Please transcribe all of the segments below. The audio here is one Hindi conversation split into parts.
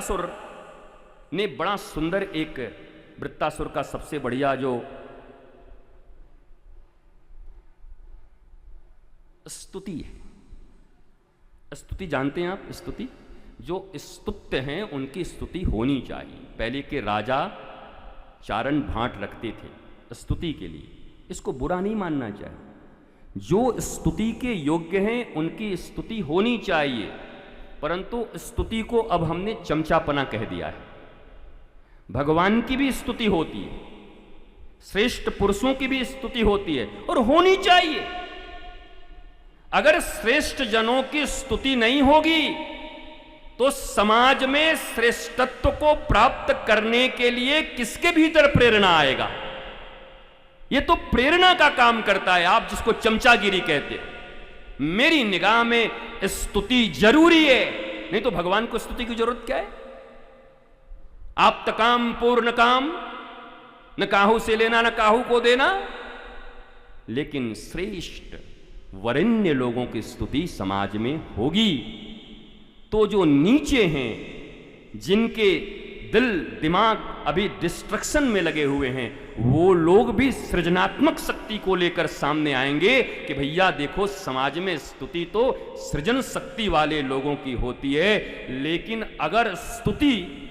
वृत्तासुर ने बड़ा सुंदर एक वृत्तासुर का सबसे बढ़िया जो स्तुति है, स्तुति जानते हैं आप? स्तुति, जो स्तुत्य हैं उनकी स्तुति होनी चाहिए। पहले के राजा चारण भांट रखते थे स्तुति के लिए, इसको बुरा नहीं मानना चाहिए। जो स्तुति के योग्य हैं उनकी स्तुति होनी चाहिए, परंतु स्तुति को अब हमने चमचापना कह दिया है। भगवान की भी स्तुति होती है, श्रेष्ठ पुरुषों की भी स्तुति होती है और होनी चाहिए। अगर श्रेष्ठ जनों की स्तुति नहीं होगी तो समाज में श्रेष्ठत्व को प्राप्त करने के लिए किसके भीतर प्रेरणा आएगा? यह तो प्रेरणा का काम करता है, आप जिसको चमचागिरी कहते हैं। मेरी निगाह में स्तुति जरूरी है, नहीं तो भगवान को स्तुति की जरूरत क्या है? आप्त काम पूर्ण काम, न काहू से लेना न काहू को देना। लेकिन श्रेष्ठ वरेण्य लोगों की स्तुति समाज में होगी तो जो नीचे हैं, जिनके दिल दिमाग अभी डिस्ट्रक्शन में लगे हुए हैं, वो लोग भी सृजनात्मक शक्ति को लेकर सामने आएंगे कि भैया देखो, समाज में स्तुति तो सृजन शक्ति वाले लोगों की होती है, लेकिन अगर स्तुति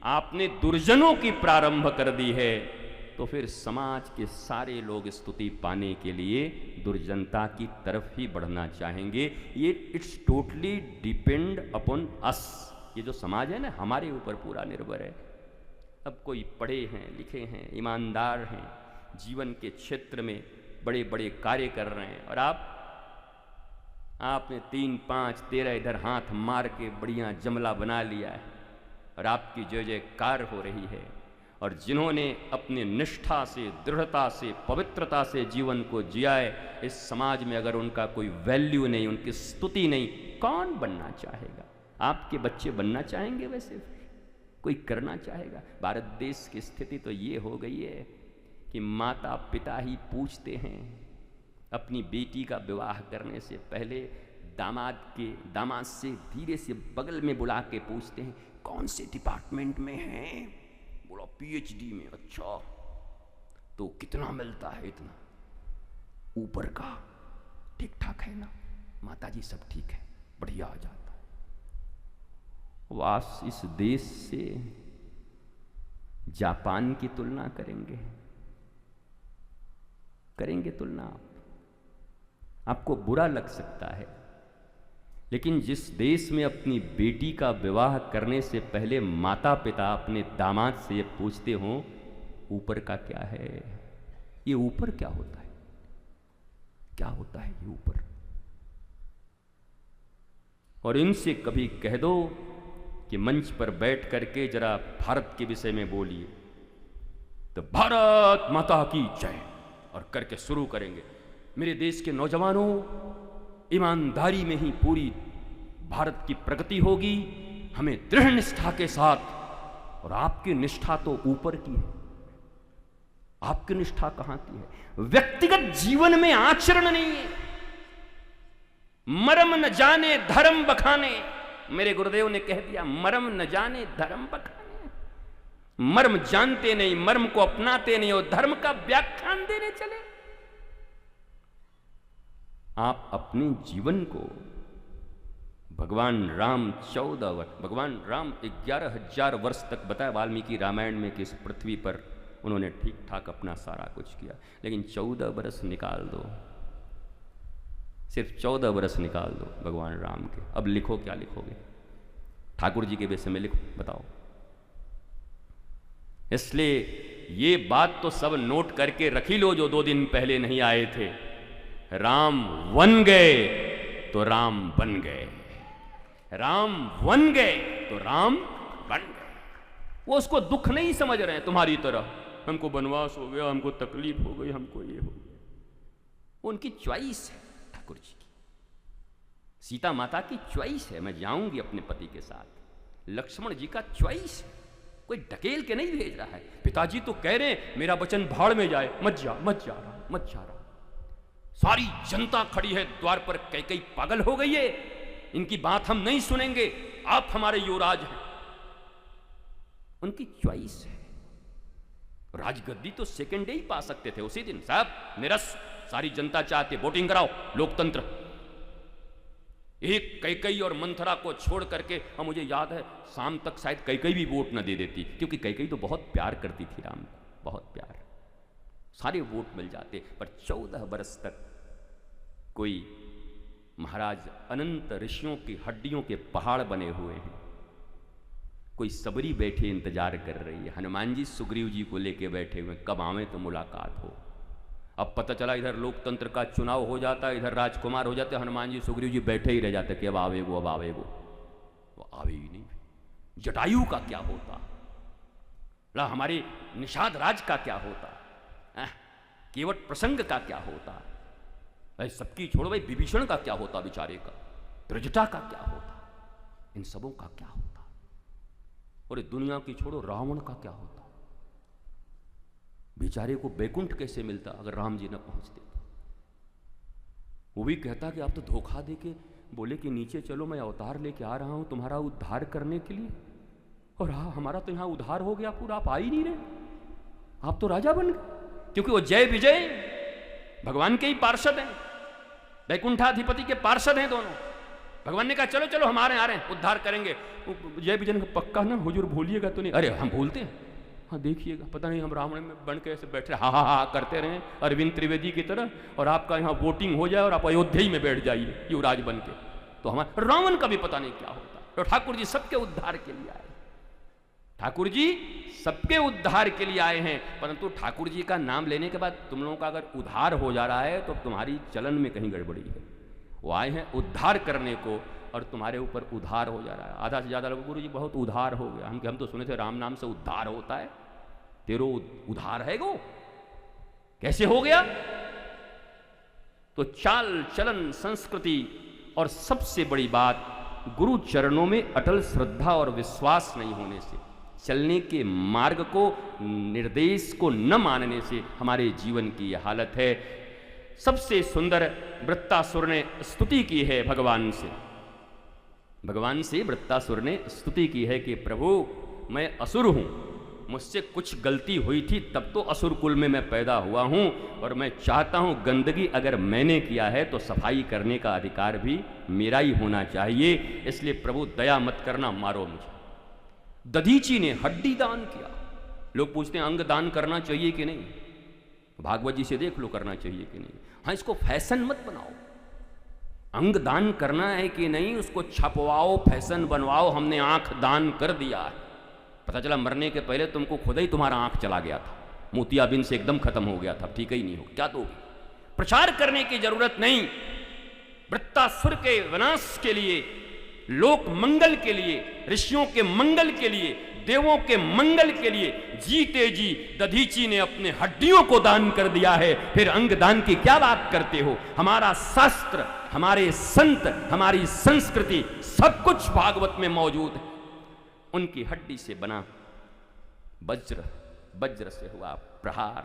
आपने दुर्जनों की प्रारंभ कर दी है तो फिर समाज के सारे लोग स्तुति पाने के लिए दुर्जनता की तरफ ही बढ़ना चाहेंगे। ये it's totally depend upon us. ये जो समाज है ना, हमारे ऊपर पूरा निर्भर है। अब कोई पढ़े हैं, लिखे हैं, ईमानदार हैं, जीवन के क्षेत्र में बड़े बड़े कार्य कर रहे हैं, और आपने 3, 5, 13 इधर हाथ मार के बढ़िया जमला बना लिया है और आपकी जय जयकार हो रही है। और जिन्होंने अपने निष्ठा से, दृढ़ता से, पवित्रता से जीवन को जिया है, इस समाज में अगर उनका कोई वैल्यू नहीं, उनकी स्तुति नहीं, कौन बनना चाहेगा? आपके बच्चे बनना चाहेंगे? वैसे कोई करना चाहेगा? भारत देश की स्थिति तो ये हो गई है कि माता पिता ही पूछते हैं अपनी बेटी का विवाह करने से पहले, दामाद से धीरे से बगल में बुला के पूछते हैं कौन से डिपार्टमेंट में हैं? बोला PhD में। अच्छा, तो कितना मिलता है? इतना। ऊपर का ठीक ठाक है ना? माताजी सब ठीक है, बढ़िया आ जाता है। वास इस देश से जापान की तुलना करेंगे तुलना आपको बुरा लग सकता है, लेकिन जिस देश में अपनी बेटी का विवाह करने से पहले माता पिता अपने दामाद से ये पूछते हों ऊपर का क्या है, ये ऊपर क्या होता है? क्या होता है ये ऊपर? और इनसे कभी कह दो कि मंच पर बैठ करके जरा भारत के विषय में बोलिए, तो भारत माता की जय और करके शुरू करेंगे। मेरे देश के नौजवानों, ईमानदारी में ही पूरी भारत की प्रगति होगी, हमें दृढ़ निष्ठा के साथ। और आपकी निष्ठा तो ऊपर की है, आपकी निष्ठा कहां की है? व्यक्तिगत जीवन में आचरण नहीं है। मरम न जाने धर्म बखाने, मेरे गुरुदेव ने कह दिया, मरम न जाने धर्म बखाने। मर्म जानते नहीं, मर्म को अपनाते नहीं और धर्म का व्याख्यान देने चले। आप अपने जीवन को भगवान राम 14 वर्ष, भगवान राम 11,000 वर्ष तक बताया वाल्मीकि रामायण में कि इस पृथ्वी पर उन्होंने ठीक ठाक अपना सारा कुछ किया, लेकिन 14 वर्ष निकाल दो, सिर्फ 14 वर्ष निकाल दो भगवान राम के। अब लिखो, क्या लिखोगे? ठाकुर जी के विषय में लिखो, बताओ। इसलिए ये बात तो सब नोट करके रखी लो जो 2 दिन पहले नहीं आए थे। राम वन गए तो राम बन गए, राम वन गए तो राम बन गए। वो उसको दुख नहीं समझ रहे हैं तुम्हारी तरह, हमको वनवास हो गया, हमको तकलीफ हो गई, हमको ये हो गया। उनकी चॉइस है ठाकुर जी की, सीता माता की चॉइस है। मैं जाऊंगी अपने पति के साथ, लक्ष्मण जी का चॉइस है, कोई ढकेल के नहीं भेज रहा है। पिताजी तो कह रहे हैं मेरा वचन भाड़ में जाए, मत जा रहा। सारी जनता खड़ी है द्वार पर, कई पागल हो गई है, इनकी बात हम नहीं सुनेंगे, आप हमारे युवराज हैं। उनकी चॉइस है। राजगद्दी तो सेकेंड डे ही पा सकते थे, उसी दिन साहब निरस्त, सारी जनता चाहती वोटिंग कराओ, लोकतंत्र। एक कैकई और मंथरा को छोड़ करके, और मुझे याद है शाम तक शायद कैकई भी वोट न दे देती, क्योंकि कैकई तो बहुत प्यार करती थी राम को, बहुत प्यार, सारे वोट मिल जाते। पर 14 बरस तक कोई महाराज अनंत ऋषियों की हड्डियों के पहाड़ बने हुए हैं, कोई सबरी बैठे इंतजार कर रही है। हनुमान जी सुग्रीव जी को लेके बैठे हुए, कब आवे तो मुलाकात हो। अब पता चला इधर लोकतंत्र का चुनाव हो जाता, इधर राजकुमार हो जाते, हनुमान जी सुग्रीव जी बैठे ही रह जाते कि अब आवेगो, अब आवेगो। वो आवे ही नहीं। जटायु का क्या होता, हमारे निषाद राज का क्या होता, केवट प्रसंग का क्या होता, सबकी छोड़ो भाई, विभीषण का क्या होता बेचारे का, त्रिजटा का क्या होता, इन सबों का क्या होता। और दुनिया की छोड़ो, रावण का क्या होता, बेचारे को बैकुंठ कैसे मिलता अगर राम जी न पहुंचते। वो भी कहता कि आप तो धोखा देके बोले कि नीचे चलो, मैं अवतार लेके आ रहा हूं तुम्हारा उद्धार करने के लिए, और हमारा तो यहां उद्धार हो गया पूरा, आप आ ही नहीं रहे, आप तो राजा बन गए। क्योंकि वो जय विजय भगवान के ही पार्षद हैं, वैकुंठाधिपति के पार्षद हैं दोनों। भगवान ने कहा चलो चलो हम आ रहे हैं, उद्धार करेंगे। जय विजय ने पक्का ना हुजूर भूलिएगा तो नहीं, अरे हम भूलते हैं, हाँ देखिएगा, पता नहीं हम रावण में बन के ऐसे बैठे हा हा हा करते रहे अरविंद त्रिवेदी की तरह, और आपका यहाँ वोटिंग हो जाए और आप अयोध्या ही में बैठ जाइए युवराज बन के, तो हमारे रावण का भी पता नहीं क्या होता। तो ठाकुर जी सबके उद्धार के लिए आए, ठाकुर जी सबके उद्धार के लिए आए हैं। परंतु ठाकुर जी का नाम लेने के बाद तुम लोगों का अगर उद्धार हो जा रहा है तो तुम्हारी चलन में कहीं गड़बड़ी है। वो आए हैं उद्धार करने को, और तुम्हारे ऊपर उद्धार हो जा रहा है। आधा से ज़्यादा लोग गुरु जी बहुत उद्धार हो गया, हम तो सुने थे राम नाम से उद्धार होता है, तेरो उद्धार है गो, कैसे हो गया। तो चाल चलन संस्कृति, और सबसे बड़ी बात गुरु चरणों में अटल श्रद्धा और विश्वास नहीं होने से, चलने के मार्ग को, निर्देश को न मानने से हमारे जीवन की यह हालत है। सबसे सुंदर वृत्तासुर ने स्तुति की है भगवान से, भगवान से वृत्तासुर ने स्तुति की है कि प्रभु मैं असुर हूं, मुझसे कुछ गलती हुई थी तब तो असुर कुल में मैं पैदा हुआ हूं, और मैं चाहता हूं गंदगी अगर मैंने किया है तो सफाई करने का अधिकार भी मेरा ही होना चाहिए, इसलिए प्रभु दया मत करना, मारो मुझे। दधीची ने हड्डी दान किया। लोग पूछते हैं अंग दान करना चाहिए कि नहीं, भागवत जी से देख लो करना चाहिए कि नहीं। हाँ, इसको फैशन मत बनाओ, अंग दान करना है कि नहीं उसको छपवाओ, फैशन बनवाओ। हमने आंख दान कर दिया है, पता चला मरने के पहले तुमको खुद ही तुम्हारा आंख चला गया था, मोतियाबिंद से एकदम खत्म हो गया था, ठीक ही नहीं हो, क्या दोगे। प्रचार करने की जरूरत नहीं। वृत्तासुर के विनाश के लिए, लोक मंगल के लिए, ऋषियों के मंगल के लिए, देवों के मंगल के लिए जीते जी दधीची ने अपने हड्डियों को दान कर दिया है, फिर अंग दान की क्या बात करते हो। हमारा शास्त्र, हमारे संत, हमारी संस्कृति, सब कुछ भागवत में मौजूद है। उनकी हड्डी से बना वज्र, वज्र से हुआ प्रहार,